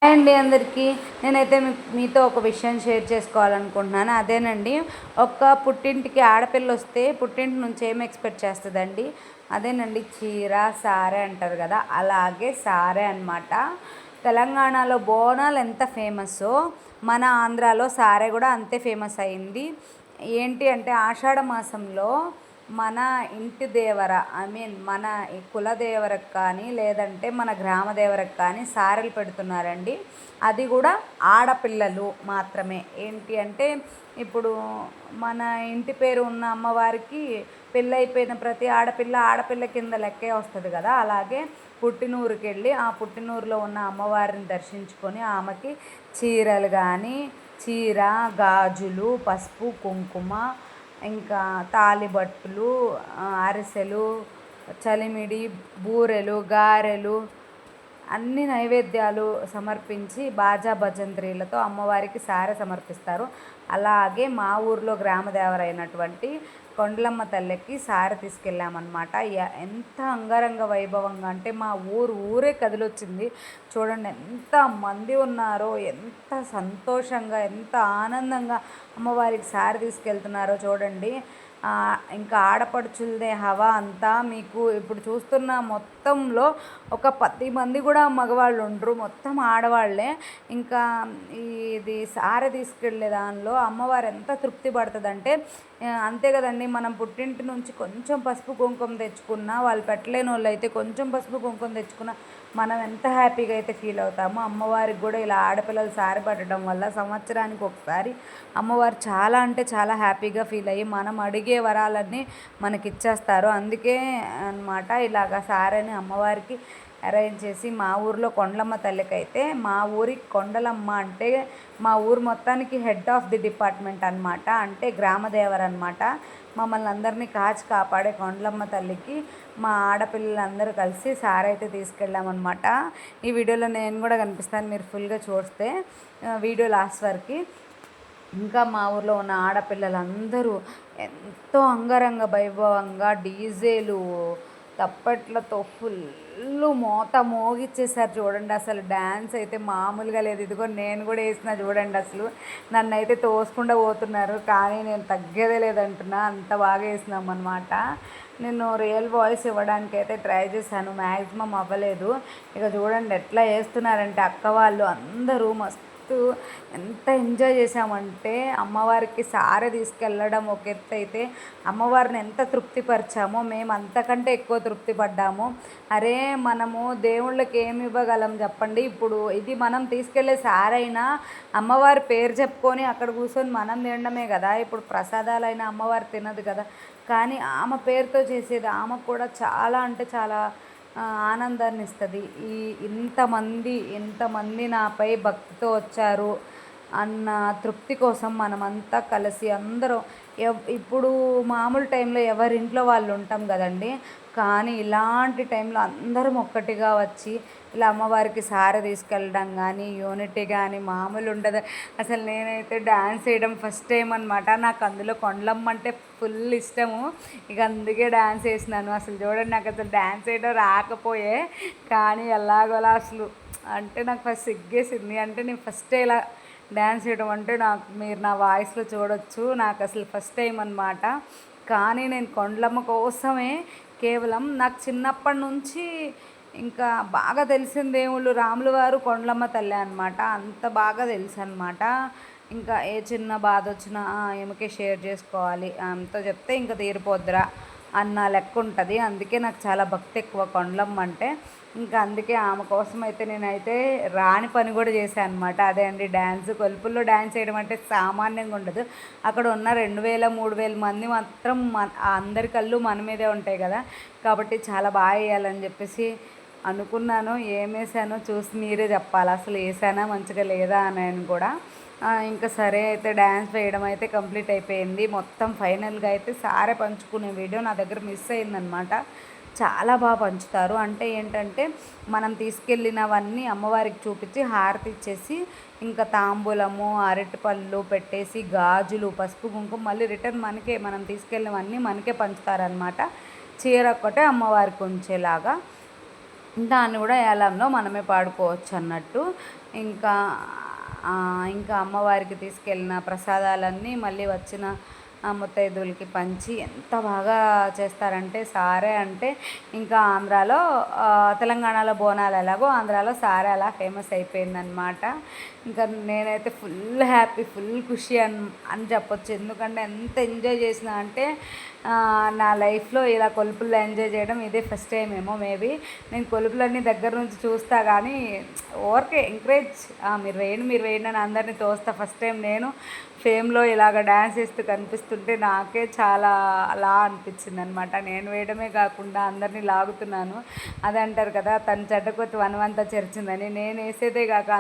అండి అందరికీ నేనైతే మీతో ఒక విషయం షేర్ చేసుకోవాలనుకుంటున్నాను. అదేనండి, ఒక పుట్టింటికి ఆడపిల్ల వస్తే పుట్టింటి నుంచి ఏం ఎక్స్పెక్ట్ చేస్తుందండి? అదేనండి, చీర సారె అంటారు కదా, అలాగే సారె అనమాట. తెలంగాణలో బోనాలు ఎంత ఫేమస్సో మన ఆంధ్రాలో సారె కూడా అంతే ఫేమస్ అయింది. ఏంటి అంటే ఆషాఢ మాసంలో మన ఇంటి దేవర, మన కులదేవరకు కానీ లేదంటే మన గ్రామ దేవరకు కానీ సారెలు పెడుతున్నారండి. అది కూడా ఆడపిల్లలు మాత్రమే. ఏంటి అంటే ఇప్పుడు మన ఇంటి పేరు ఉన్న అమ్మవారికి పెళ్ళైపోయిన ప్రతి ఆడపిల్ల కింద లెక్కే వస్తుంది కదా. అలాగే పుట్టినూరుకి వెళ్ళి ఆ పుట్టినూరులో ఉన్న అమ్మవారిని దర్శించుకొని ఆమెకి చీరలు కానీ చీర, గాజులు, పసుపు, కుంకుమ, ఇంకా తాళిబట్టులు, అరిసెలు, చలిమిడి, బూరెలు, గారెలు, అన్ని నైవేద్యాలు సమర్పించి బాజా భజంత్రీలతో అమ్మవారికి సారె సమర్పిస్తారు. అలాగే మా ఊర్లో గ్రామదేవరైనటువంటి కొండలమ్మ తల్లికి సారె తీసుకెళ్ళామన్నమాట. ఎంత అంగరంగ వైభవంగా అంటే మా ఊరే కదిలొచ్చింది. చూడండి ఎంత మంది ఉన్నారో, ఎంత సంతోషంగా, ఎంత ఆనందంగా అమ్మవారికి సారె తీసుకెళ్తున్నారో చూడండి. ఇంకా ఆడపడుచులదే హవా అంతా. మీకు ఇప్పుడు చూస్తున్న మొత్తంలో ఒక 10 మంది కూడా మగవాళ్ళు ఉండరు, మొత్తం ఆడవాళ్ళే. ఇంకా ఇది సారె తీసుకెళ్ళే దానిలో అమ్మవారు ఎంత తృప్తి పడుతుందంటే, అంతే కదండి, మనం పుట్టింటి నుంచి కొంచెం పసుపు కుంకుమ తెచ్చుకున్నా, వాళ్ళు పెట్టలేని వాళ్ళు అయితే కొంచెం పసుపు కుంకుమ తెచ్చుకున్నా మనం ఎంత హ్యాపీగా అయితే ఫీల్ అవుతామో, అమ్మవారికి కూడా ఇలా ఆడపిల్లలు సారె పట్టడం వల్ల సంవత్సరానికి ఒకసారి అమ్మవారు చాలా అంటే చాలా హ్యాపీగా ఫీల్ అయ్యి మనం అడిగే వరాలన్నీ మనకిచ్చేస్తారు. అందుకే అనమాట ఇలాగ సారెని అమ్మవారికి అరేంజ్ చేసి మా ఊరిలో కొండలమ్మ తల్లికైతే, మా ఊరి కొండలమ్మ అంటే మా ఊరు మొత్తానికి హెడ్ ఆఫ్ ది డిపార్ట్మెంట్ అనమాట. అంటే గ్రామదేవర అనమాట. మమ్మల్ని అందరినీ కాచి కాపాడే కొండలమ్మ తల్లికి మా ఆడపిల్లలందరూ కలిసి సారె అయితే తీసుకెళ్ళామన్నమాట. ఈ వీడియోలో నేను కూడా కనిపిస్తాను, మీరు ఫుల్గా చూస్తే వీడియో లాస్ట్ వరకు. ఇంకా మా ఊర్లో ఉన్న ఆడపిల్లలందరూ ఎంతో అంగరంగ వైభవంగా డీజేలు తప్పట్లతో ఫుల్ మోత మోగిచ్చేసారు చూడండి. అసలు డ్యాన్స్ అయితే మామూలుగా లేదు. ఇదిగో నేను కూడా వేసిన చూడండి. అసలు నన్ను అయితే తోసుకుండా పోతున్నారు, కానీ నేను తగ్గేదే లేదంటున్నా, అంత బాగా వేసినాం అనమాట. నేను రియల్ వాయిస్ ఇవ్వడానికి అయితే ట్రై చేశాను, మ్యాక్సిమం అవ్వలేదు. ఇక చూడండి ఎట్లా వేస్తున్నారంటే అక్క వాళ్ళు అందరూ మస్తు ఎంత ఎంజాయ్ చేసామంటే, అమ్మవారికి సారె తీసుకెళ్ళడం ఒక ఎత్తు అయితే అమ్మవారిని ఎంత తృప్తిపరిచామో మేము అంతకంటే ఎక్కువ తృప్తి పడ్డాము. అరే మనము దేవుళ్ళకి ఏమి ఇవ్వగలం చెప్పండి? ఇప్పుడు ఇది మనం తీసుకెళ్ళే సారైనా అమ్మవారి పేరు చెప్పుకొని అక్కడ కూర్చొని మనం తినడమే కదా. ఇప్పుడు ప్రసాదాలైనా అమ్మవారు తినదు కదా, కానీ ఆమె పేరుతో చేసేది ఆమెకు కూడా చాలా అంటే చాలా ఆనందాన్ని ఇస్తుంది. ఇంతమంది నాపై భక్తితో వచ్చారు అన్న తృప్తి కోసం మనమంతా కలిసి అందరం ఇప్పుడు మామూలు టైంలో ఎవరింట్లో వాళ్ళు ఉంటాం కదండి, కానీ ఇలాంటి టైంలో అందరం ఒక్కటిగా వచ్చి ఇలా అమ్మవారికి సారె తీసుకెళ్ళడం కానీ యూనిటీ కానీ మామూలు ఉండదు. అసలు నేనైతే డ్యాన్స్ వేయడం ఫస్ట్ టైం అనమాట. నాకు అందులో కొండలమ్మ అంటే ఫుల్ ఇష్టము, ఇక అందుకే డ్యాన్స్ వేసినాను. అసలు చూడండి, నాకు అసలు డ్యాన్స్ వేయడం రాకపోయే, కానీ ఎలాగోలా అసలు అంటే నాకు ఫస్ట్ సిగ్గేసింది. అంటే నేను ఫస్ట్ ఇలా డ్యాన్స్ వేయడం అంటే మీరు నా వాయిస్లో చూడొచ్చు, నాకు అసలు ఫస్ట్ టైం అనమాట. కానీ నేను కొండలమ్మ కోసమే కేవలం నాకు చిన్నప్పటి నుంచి ఇంకా బాగా తెలిసిన దేవుళ్ళు రాములు వారు కొండలమ్మ తల్లి అనమాట. అంత బాగా తెలుసు అనమాట. ఇంకా ఏ చిన్న బాధ వచ్చినా ఈమెకే షేర్ చేసుకోవాలి, ఆమెతో చెప్తే ఇంకా తీరిపోద్దురా అన్న లెక్క ఉంటుంది. అందుకే నాకు చాలా భక్తి ఎక్కువ కొండలమ్మ అంటే. ఇంకా అందుకే ఆమె కోసం అయితే నేనైతే రాని పని కూడా చేశాను అనమాట. అదే అండి డ్యాన్స్. కొలుపుల్లో డ్యాన్స్ చేయడం అంటే సామాన్యంగా ఉండదు. అక్కడ ఉన్న 2000-3000 మంది మాత్రం అందరి కళ్ళు మన మీదే ఉంటాయి కదా, కాబట్టి చాలా బాగా వేయాలని చెప్పేసి అనుకున్నాను. ఏం వేసానో చూసి మీరే చెప్పాలి, అసలు వేసానా మంచిగా లేదా అని కూడా. ఇంకా సరే అయితే డ్యాన్స్ వేయడం అయితే కంప్లీట్ అయిపోయింది. మొత్తం ఫైనల్గా అయితే సారె పంచుకునే వీడియో నా దగ్గర మిస్ అయిందనమాట. చాలా బాగా పంచుతారు. అంటే ఏంటంటే మనం తీసుకెళ్ళినవన్నీ అమ్మవారికి చూపించి హారతి ఇచ్చేసి ఇంకా తాంబూలము, అరటిపళ్ళు పెట్టేసి గాజులు, పసుపు, కుంకుమ మళ్ళీ రిటర్న్ మనకే, మనం తీసుకెళ్ళినవన్నీ మనకే పంచుతారనమాట. చీర ఒక్కటే అమ్మవారికి ఉంచేలాగా, దాన్ని కూడా ఏలంలో మనమే పాడుకోవచ్చు అన్నట్టు. ఇంకా ఇంకా అమ్మవారికి తీసుకెళ్ళిన ప్రసాదాలన్నీ మళ్ళీ వచ్చిన ముత్తైదువులకి పంచి ఎంత బాగా చేస్తారంటే సారె అంటే ఇంకా ఆంధ్రాలో తెలంగాణలో బోనాలు ఎలాగో ఆంధ్రాలో సారె అలా ఫేమస్ అయిపోయిందనమాట. ఇంకా నేనైతే ఫుల్ హ్యాపీ, ఫుల్ ఖుషి అని చెప్పొచ్చు. ఎందుకంటే ఎంత ఎంజాయ్ చేసిన అంటే నా లైఫ్లో ఇలా కొలుపుల్లో ఎంజాయ్ చేయడం ఇదే ఫస్ట్ టైం ఏమో మేబీ. నేను కొలుపులన్నీ దగ్గర నుంచి చూస్తా కానీ ఊరికే ఎంకరేజ్ మీరు వేయండి అని అందరినీ తోస్తా. ఫస్ట్ టైం నేను ఫేమ్లో ఇలాగ డ్యాన్స్ వేస్తూ కనిపిస్తుంటే నాకే చాలా అలా అనిపించింది అనమాట. నేను వేయడమే కాకుండా అందరినీ లాగుతున్నాను. అదే అంటారు కదా, తను చెడ్డకొత్తి వనవంతా చెరిచిందని. నేను వేసేదే కాక